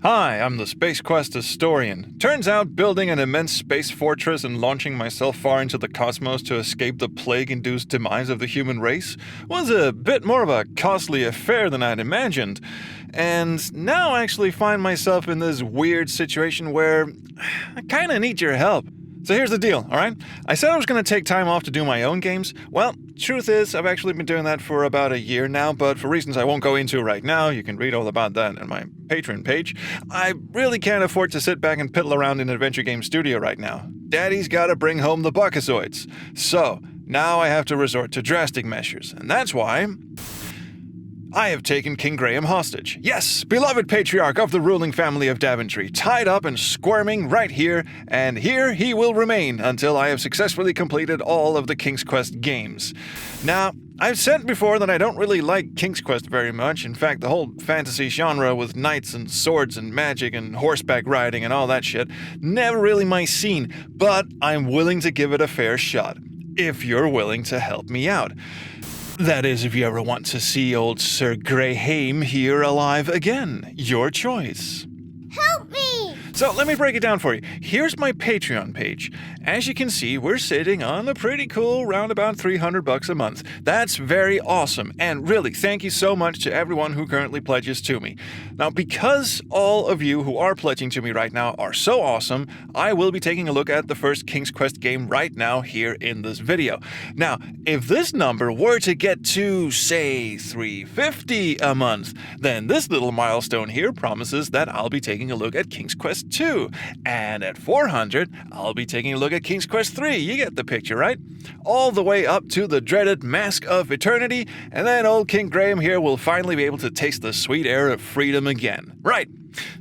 Hi, I'm the Space Quest historian. Turns out building an immense space fortress and launching myself far into the cosmos to escape the plague-induced demise of the human race was a bit more of a costly affair than I'd imagined. And now I actually find myself in this weird situation where I kinda need your help. So here's the deal, alright? I said I was going to take time off to do my own games. Well, truth is, I've actually been doing that for about a year now, but for reasons I won't go into right now, you can read all about that on my Patreon page, I really can't afford to sit back and piddle around in an adventure game studio right now. Daddy's gotta bring home the Buckazoids. So, now I have to resort to drastic measures, and that's why I have taken King Graham hostage. Yes, beloved patriarch of the ruling family of Daventry, tied up and squirming right here, and here he will remain until I have successfully completed all of the King's Quest games. Now, I've said before that I don't really like King's Quest very much. In fact, the whole fantasy genre with knights and swords and magic and horseback riding and all that shit, never really my scene, but I'm willing to give it a fair shot, if you're willing to help me out. That is, if you ever want to see old Sir Graham here alive again. Your choice. Help me! So let me break it down for you. Here's my Patreon page. As you can see, we're sitting on a pretty cool round about $300 a month. That's very awesome, and really, thank you so much to everyone who currently pledges to me. Now, because all of you who are pledging to me right now are so awesome, I will be taking a look at the first King's Quest game right now here in this video. Now, if this number were to get to, say, $350 a month, then this little milestone here promises that I'll be taking a look at King's Quest 2, and at $400, I'll be taking a look at King's Quest 3. You get the picture, right? All the way up to the dreaded Mask of Eternity, and then old King Graham here will finally be able to taste the sweet air of freedom again. Right.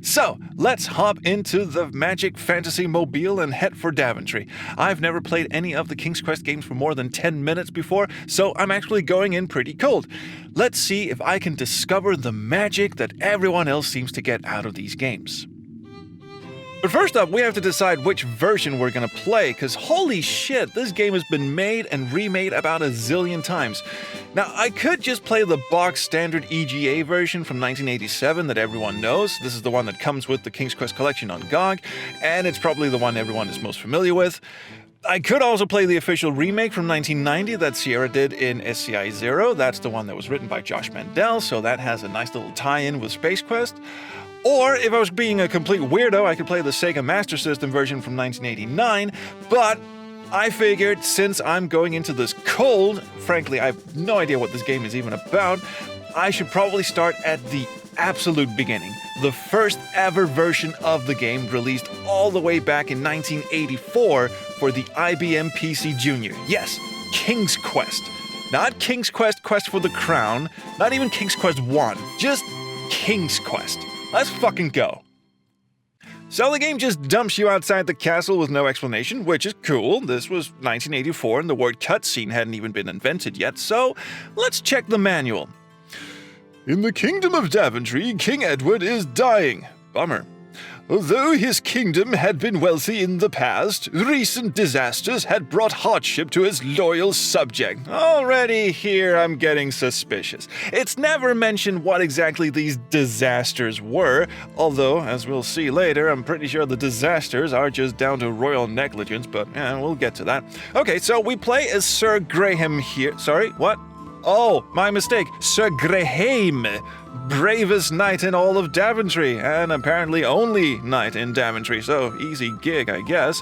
So, let's hop into the magic fantasy mobile and head for Daventry. I've never played any of the King's Quest games for more than 10 minutes before, so I'm actually going in pretty cold. Let's see if I can discover the magic that everyone else seems to get out of these games. But first up, we have to decide which version we're gonna play, because holy shit, this game has been made and remade about a zillion times. Now, I could just play the box standard EGA version from 1987 that everyone knows. This is the one that comes with the King's Quest collection on GOG, and it's probably the one everyone is most familiar with. I could also play the official remake from 1990 that Sierra did in SCI Zero. That's the one that was written by Josh Mandel, so that has a nice little tie-in with Space Quest. Or, if I was being a complete weirdo, I could play the Sega Master System version from 1989, but I figured since I'm going into this cold, frankly, I have no idea what this game is even about, I should probably start at the absolute beginning. The first ever version of the game released all the way back in 1984 for the IBM PC Junior. Yes, King's Quest. Not King's Quest, Quest for the Crown, not even King's Quest 1, just King's Quest. Let's fucking go. So the game just dumps you outside the castle with no explanation, which is cool. This was 1984 and the word cutscene hadn't even been invented yet, so let's check the manual. In the kingdom of Daventry, King Edward is dying. Bummer. Although his kingdom had been wealthy in the past, recent disasters had brought hardship to his loyal subject. Already here I'm getting suspicious. It's never mentioned what exactly these disasters were, although, as we'll see later, I'm pretty sure the disasters are just down to royal negligence, but we'll get to that. Okay, so we play as Sir Graham here. Sorry, what? Oh, my mistake. Sir Graham, bravest knight in all of Daventry, and apparently only knight in Daventry, so easy gig, I guess.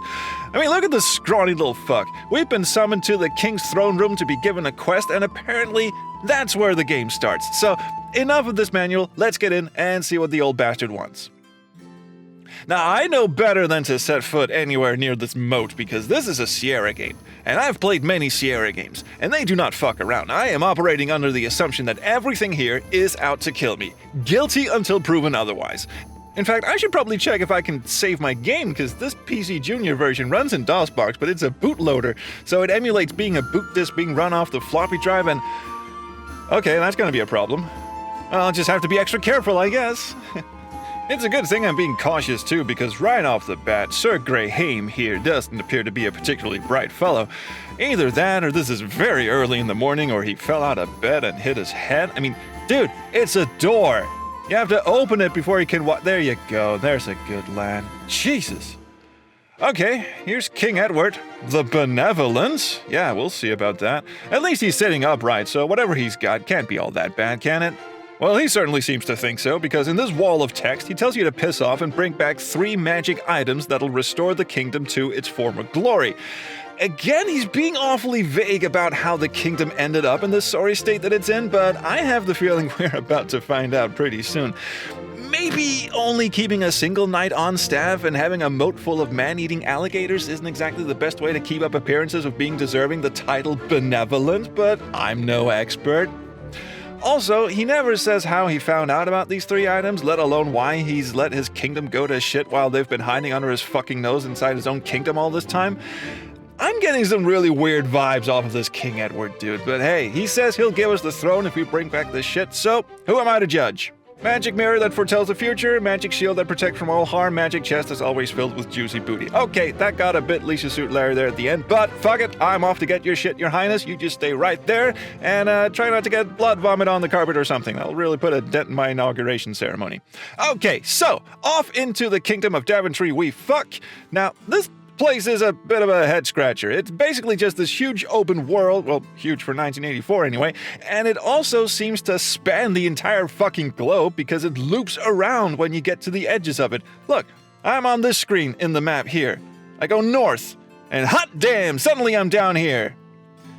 I mean, look at this scrawny little fuck. We've been summoned to the king's throne room to be given a quest, and apparently that's where the game starts. So, enough of this manual, let's get in and see what the old bastard wants. Now, I know better than to set foot anywhere near this moat because this is a Sierra game, and I've played many Sierra games, and they do not fuck around. I am operating under the assumption that everything here is out to kill me. Guilty until proven otherwise. In fact, I should probably check if I can save my game, because this PC Junior version runs in DOSBox, but it's a bootloader, so it emulates being a boot disk being run off the floppy drive, and okay, that's gonna be a problem. I'll just have to be extra careful, I guess. It's a good thing I'm being cautious too, because right off the bat, Sir Graham here doesn't appear to be a particularly bright fellow. Either that, or this is very early in the morning, or he fell out of bed and hit his head. I mean, dude, it's a door. You have to open it before you can there you go. There's a good lad. Jesus. Okay, here's King Edward, the Benevolent. Yeah, we'll see about that. At least he's sitting upright, so whatever he's got can't be all that bad, can it? Well, he certainly seems to think so, because in this wall of text, he tells you to piss off and bring back 3 magic items that'll restore the kingdom to its former glory. Again, he's being awfully vague about how the kingdom ended up in the sorry state that it's in, but I have the feeling we're about to find out pretty soon. Maybe only keeping a single knight on staff and having a moat full of man-eating alligators isn't exactly the best way to keep up appearances of being deserving the title Benevolent, but I'm no expert. Also, he never says how he found out about these 3 items, let alone why he's let his kingdom go to shit while they've been hiding under his fucking nose inside his own kingdom all this time. I'm getting some really weird vibes off of this King Edward dude, but hey, he says he'll give us the throne if we bring back this shit, so who am I to judge? Magic mirror that foretells the future, magic shield that protects from all harm, magic chest that's always filled with juicy booty. Okay, that got a bit Leisure Suit Larry there at the end, but fuck it, I'm off to get your shit, your highness. You just stay right there and try not to get blood vomit on the carpet or something. That'll really put a dent in my inauguration ceremony. Okay, so off into the kingdom of Daventry we fuck. Now, this place is a bit of a head scratcher. It's basically just this huge open world, well, huge for 1984 anyway, and it also seems to span the entire fucking globe because it loops around when you get to the edges of it. Look, I'm on this screen in the map here. I go north, and hot damn, suddenly I'm down here.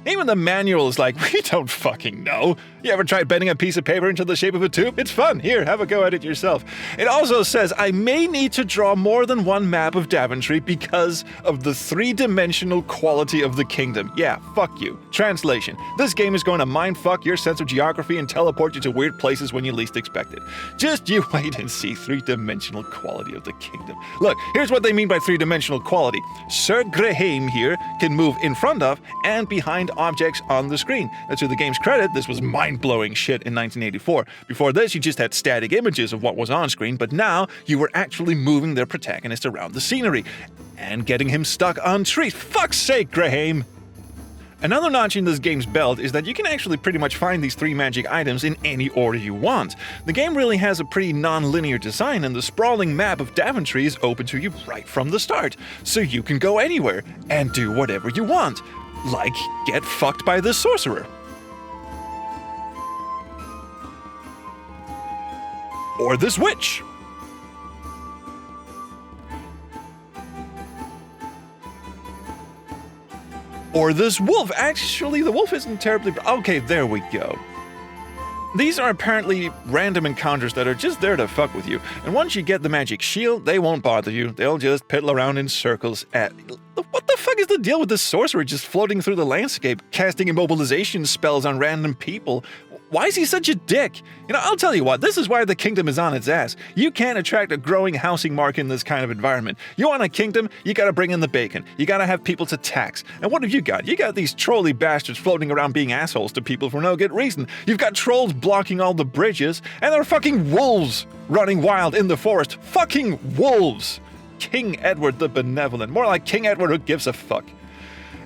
Even the manual is like, we don't fucking know. You ever tried bending a piece of paper into the shape of a tube? It's fun. Here, have a go at it yourself. It also says I may need to draw more than one map of Daventry because of the 3-dimensional quality of the kingdom. Yeah, fuck you. Translation. This game is going to mindfuck your sense of geography and teleport you to weird places when you least expect it. Just you wait and see 3-dimensional quality of the kingdom. Look, here's what they mean by 3-dimensional quality. Sir Graham here can move in front of and behind objects on the screen. Now, to the game's credit, this was mind-blowing shit in 1984. Before this, you just had static images of what was on screen, but now you were actually moving their protagonist around the scenery and getting him stuck on trees. Fuck's sake, Graham! Another notch in this game's belt is that you can actually pretty much find these 3 magic items in any order you want. The game really has a pretty non-linear design, and the sprawling map of Daventry is open to you right from the start, so you can go anywhere and do whatever you want. Like, get fucked by this sorcerer. Or this witch. Or this wolf. Actually, the wolf isn't terribly... Okay, there we go. These are apparently random encounters that are just there to fuck with you. And once you get the magic shield, they won't bother you. They'll just piddle around in circles at... What the fuck is the deal with this sorcerer just floating through the landscape, casting immobilization spells on random people? Why is he such a dick? You know, I'll tell you what, this is why the kingdom is on its ass. You can't attract a growing housing market in this kind of environment. You want a kingdom, you gotta bring in the bacon. You gotta have people to tax. And what have you got? You got these trolley bastards floating around being assholes to people for no good reason. You've got trolls blocking all the bridges, and there are fucking wolves running wild in the forest. Fucking wolves! King Edward the Benevolent. More like King Edward who gives a fuck.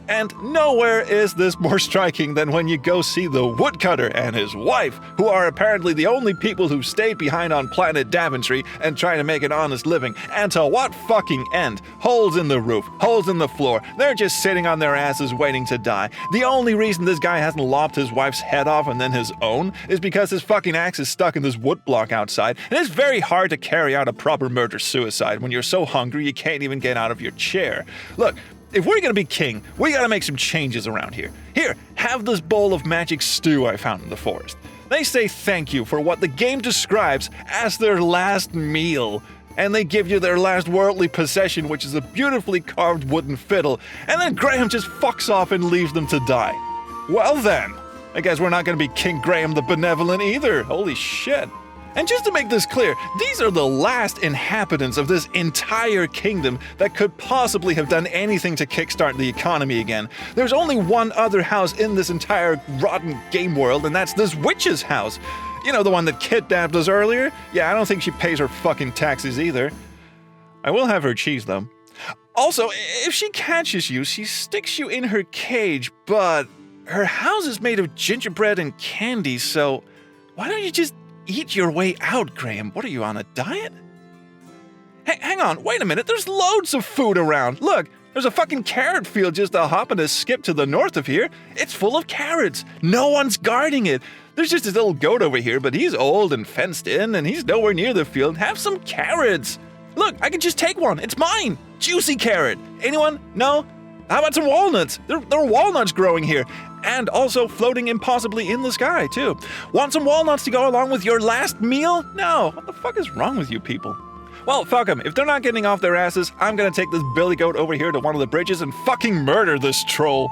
And nowhere is this more striking than when you go see the woodcutter and his wife, who are apparently the only people who stayed behind on planet Daventry and trying to make an honest living. And to what fucking end? Holes in the roof, holes in the floor. They're just sitting on their asses waiting to die. The only reason this guy hasn't lopped his wife's head off and then his own is because his fucking axe is stuck in this wood block outside. And it's very hard to carry out a proper murder-suicide when you're so hungry you can't even get out of your chair. Look, if we're gonna be king, we gotta make some changes around here. Here, have this bowl of magic stew I found in the forest. They say thank you for what the game describes as their last meal. And they give you their last worldly possession, which is a beautifully carved wooden fiddle. And then Graham just fucks off and leaves them to die. Well then, I guess we're not gonna be King Graham the Benevolent either. Holy shit. And just to make this clear, these are the last inhabitants of this entire kingdom that could possibly have done anything to kickstart the economy again. There's only one other house in this entire rotten game world, and that's this witch's house. You know, the one that kidnapped us earlier? Yeah, I don't think she pays her fucking taxes either. I will have her cheese, though. Also, if she catches you, she sticks you in her cage, but her house is made of gingerbread and candy, so why don't you just Eat your way out, Graham. What are you, on a diet? Hey, hang on, wait a minute. There's loads of food around. Look, there's a fucking carrot field just a hop and a skip to the north of here. It's full of carrots. No one's guarding it. There's just this little goat over here, but he's old and fenced in, and he's nowhere near the field. Have some carrots. Look, I can just take one. It's mine. Juicy carrot. Anyone? No? How about some walnuts? There are walnuts growing here. And also floating impossibly in the sky, too. Want some walnuts to go along with your last meal? No. What the fuck is wrong with you people? Well, fuck them. If they're not getting off their asses, I'm gonna take this billy goat over here to one of the bridges and fucking murder this troll.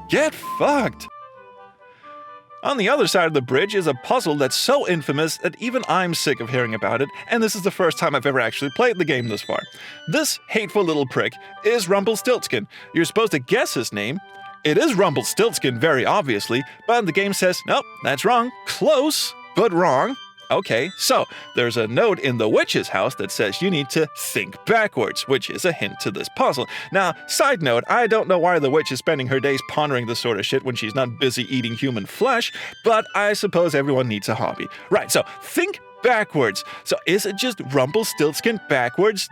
Get fucked. On the other side of the bridge is a puzzle that's so infamous that even I'm sick of hearing about it, and this is the first time I've ever actually played the game this far. This hateful little prick is Rumpelstiltskin. You're supposed to guess his name. It is Rumpelstiltskin, very obviously, but the game says, nope, that's wrong. Close, but wrong. Okay, so there's a note in the witch's house that says you need to think backwards, which is a hint to this puzzle. Now, side note, I don't know why the witch is spending her days pondering this sort of shit when she's not busy eating human flesh, but I suppose everyone needs a hobby. Right, so think backwards. So is it just Rumpelstiltskin backwards?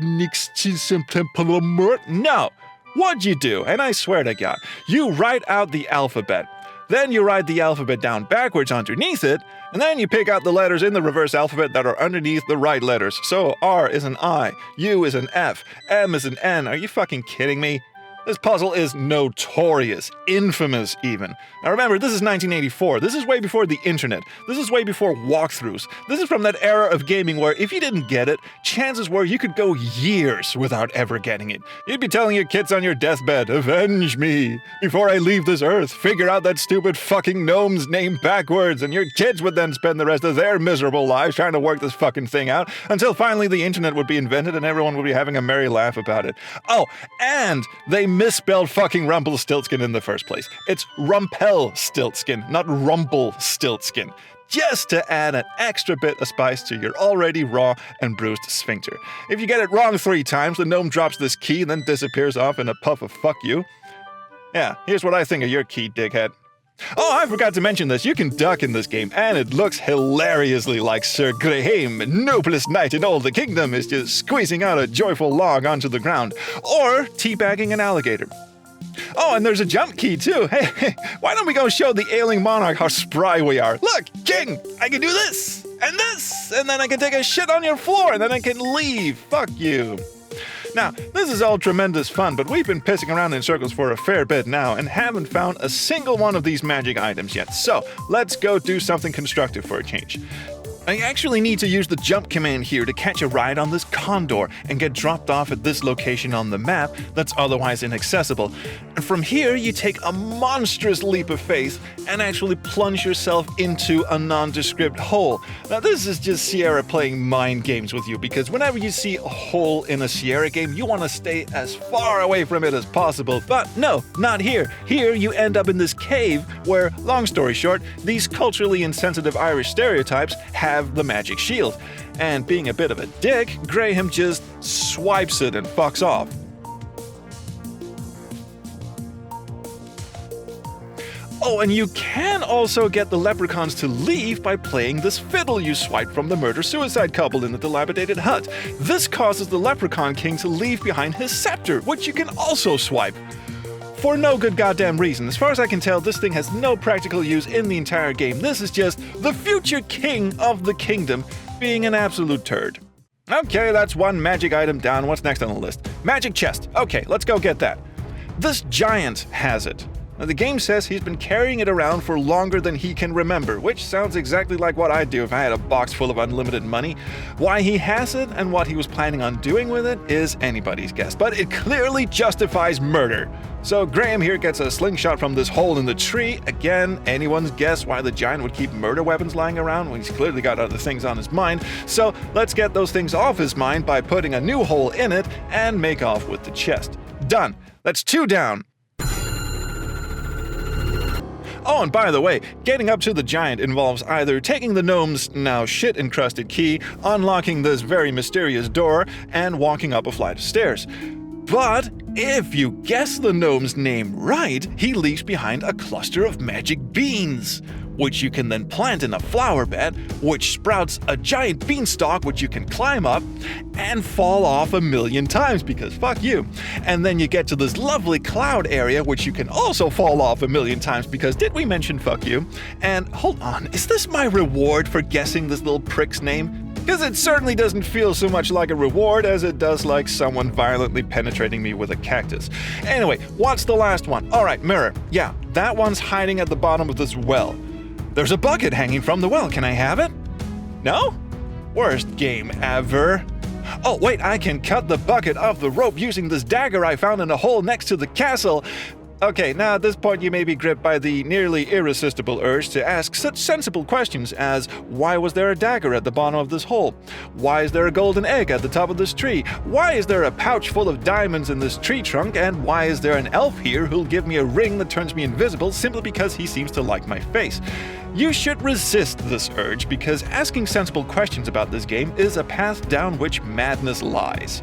No. What'd you do? And I swear to God, you write out the alphabet. Then you write the alphabet down backwards underneath it, and then you pick out the letters in the reverse alphabet that are underneath the right letters. So R is an I, U is an F, M is an N. Are you fucking kidding me? This puzzle is notorious, infamous even. Now remember, this is 1984. This is way before the internet. This is way before walkthroughs. This is from that era of gaming where if you didn't get it, chances were you could go years without ever getting it. You'd be telling your kids on your deathbed, avenge me. Before I leave this earth, figure out that stupid fucking gnome's name backwards, and your kids would then spend the rest of their miserable lives trying to work this fucking thing out until finally the internet would be invented and everyone would be having a merry laugh about it. Oh, and they misspelled fucking Rumpelstiltskin in the first place. It's Rumpelstiltskin, not Rumpelstiltskin. Just to add an extra bit of spice to your already raw and bruised sphincter. If you get it wrong 3 times, the gnome drops this key and then disappears off in a puff of fuck you. Yeah, here's what I think of your key, dickhead. Oh, I forgot to mention this. You can duck in this game, and it looks hilariously like Sir Graham, noblest knight in all the kingdom, is just squeezing out a joyful log onto the ground, or teabagging an alligator. Oh, and there's a jump key, too. Hey, why don't we go show the ailing monarch how spry we are? Look, king, I can do this, and then I can take a shit on your floor, and then I can leave. Fuck you. Now, this is all tremendous fun, but we've been pissing around in circles for a fair bit now and haven't found a single one of these magic items yet. So, let's go do something constructive for a change. I actually need to use the jump command here to catch a ride on this condor and get dropped off at this location on the map that's otherwise inaccessible. And from here, you take a monstrous leap of faith and actually plunge yourself into a nondescript hole. Now, this is just Sierra playing mind games with you, because whenever you see a hole in a Sierra game, you want to stay as far away from it as possible. But no, not here. Here, you end up in this cave where, long story short, these culturally insensitive Irish stereotypes have the magic shield. And being a bit of a dick, Graham just swipes it and fucks off. Oh, and you can also get the leprechauns to leave by playing this fiddle you swiped from the murder-suicide couple in the dilapidated hut. This causes the leprechaun king to leave behind his scepter, which you can also swipe. For no good goddamn reason. As far as I can tell, this thing has no practical use in the entire game. This is just the future king of the kingdom being an absolute turd. Okay, that's one magic item down. What's next on the list? Magic chest. Okay, let's go get that. This giant has it. Now, the game says he's been carrying it around for longer than he can remember, which sounds exactly like what I'd do if I had a box full of unlimited money. Why he has it and what he was planning on doing with it is anybody's guess, but it clearly justifies murder. So Graham here gets a slingshot from this hole in the tree. Again, anyone's guess why the giant would keep murder weapons lying around when he's clearly got other things on his mind. So let's get those things off his mind by putting a new hole in it and make off with the chest. Done. That's 2 down. Oh, and by the way, getting up to the giant involves either taking the gnome's now shit-encrusted key, unlocking this very mysterious door, and walking up a flight of stairs. But if you guess the gnome's name right, he leaves behind a cluster of magic beans. which you can then plant in a flower bed, which sprouts a giant beanstalk which you can climb up and fall off 1,000,000 times because fuck you. And then you get to this lovely cloud area which you can also fall off 1,000,000 times because did we mention fuck you? And hold on, is this my reward for guessing this little prick's name? Because it certainly doesn't feel so much like a reward as it does like someone violently penetrating me with a cactus. Anyway, what's the last one? Alright, mirror. Yeah, that one's hiding at the bottom of this well. There's a bucket hanging from the well. Can I have it? No? Worst game ever. Oh, wait, I can cut the bucket off the rope using this dagger I found in a hole next to the castle. Okay, now at this point you may be gripped by the nearly irresistible urge to ask such sensible questions as, why was there a dagger at the bottom of this hole? Why is there a golden egg at the top of this tree? Why is there a pouch full of diamonds in this tree trunk? And why is there an elf here who'll give me a ring that turns me invisible simply because he seems to like my face? You should resist this urge because asking sensible questions about this game is a path down which madness lies.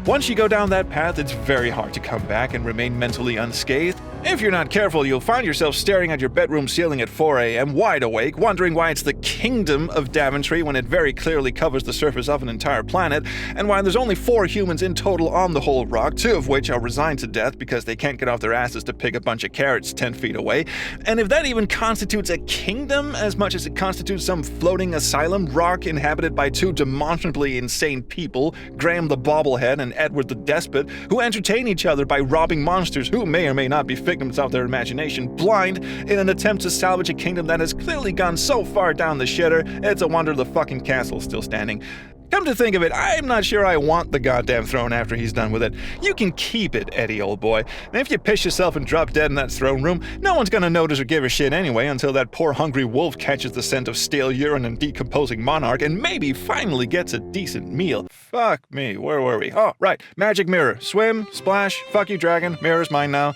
Once you go down that path, it's very hard to come back and remain mentally unscathed. If you're not careful, you'll find yourself staring at your bedroom ceiling at 4 a.m. wide awake, wondering why it's the kingdom of Daventry when it very clearly covers the surface of an entire planet, and why there's only 4 humans in total on the whole rock, 2 of which are resigned to death because they can't get off their asses to pick a bunch of carrots 10 feet away. And if that even constitutes a kingdom as much as it constitutes some floating asylum rock inhabited by 2 demonstrably insane people, Graham the Bobblehead and Edward the Despot, who entertain each other by robbing monsters who may or may not be victims of their imagination blind in an attempt to salvage a kingdom that has clearly gone so far down the shitter, it's a wonder the fucking castle's still standing. Come to think of it, I'm not sure I want the goddamn throne after he's done with it. You can keep it, Eddie, old boy. And if you piss yourself and drop dead in that throne room, no one's gonna notice or give a shit anyway until that poor hungry wolf catches the scent of stale urine and decomposing monarch and maybe finally gets a decent meal. Fuck me, where were we? Oh, right, magic mirror. Swim, splash, fuck you dragon, mirror's mine now.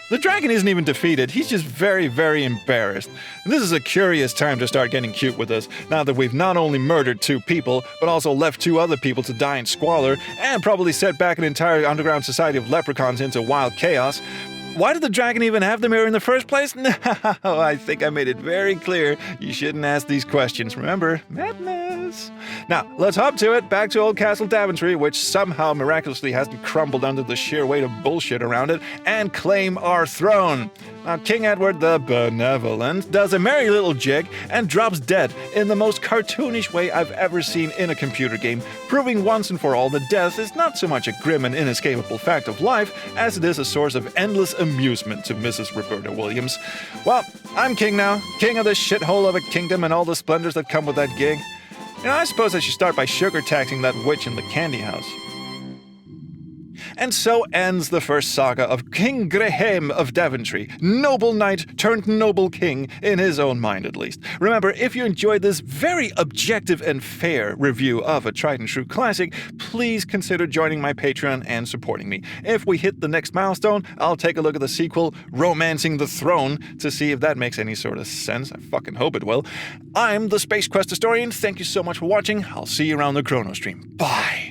The dragon isn't even defeated, he's just very, very embarrassed. And this is a curious time to start getting cute with us, now that we've not only murdered 2 people, but also left 2 other people to die in squalor, and probably set back an entire underground society of leprechauns into wild chaos. Why did the dragon even have the mirror in the first place? No, I think I made it very clear you shouldn't ask these questions. Remember, madness. Now, let's hop to it, back to old Castle Daventry, which somehow miraculously hasn't crumbled under the sheer weight of bullshit around it, and claim our throne. Now, King Edward the Benevolent does a merry little jig and drops dead in the most cartoonish way I've ever seen in a computer game, proving once and for all that death is not so much a grim and inescapable fact of life as it is a source of endless amusement to Mrs. Roberta Williams. Well, I'm king now, king of this shithole of a kingdom and all the splendors that come with that gig. You know, I suppose I should start by sugar taxing that witch in the candy house. And so ends the first saga of King Graham of Daventry, noble knight turned noble king, in his own mind at least. Remember, if you enjoyed this very objective and fair review of a tried and true classic, please consider joining my Patreon and supporting me. If we hit the next milestone, I'll take a look at the sequel, Romancing the Throne, to see if that makes any sort of sense. I fucking hope it will. I'm the Space Quest Historian. Thank you so much for watching. I'll see you around the Chrono Stream. Bye.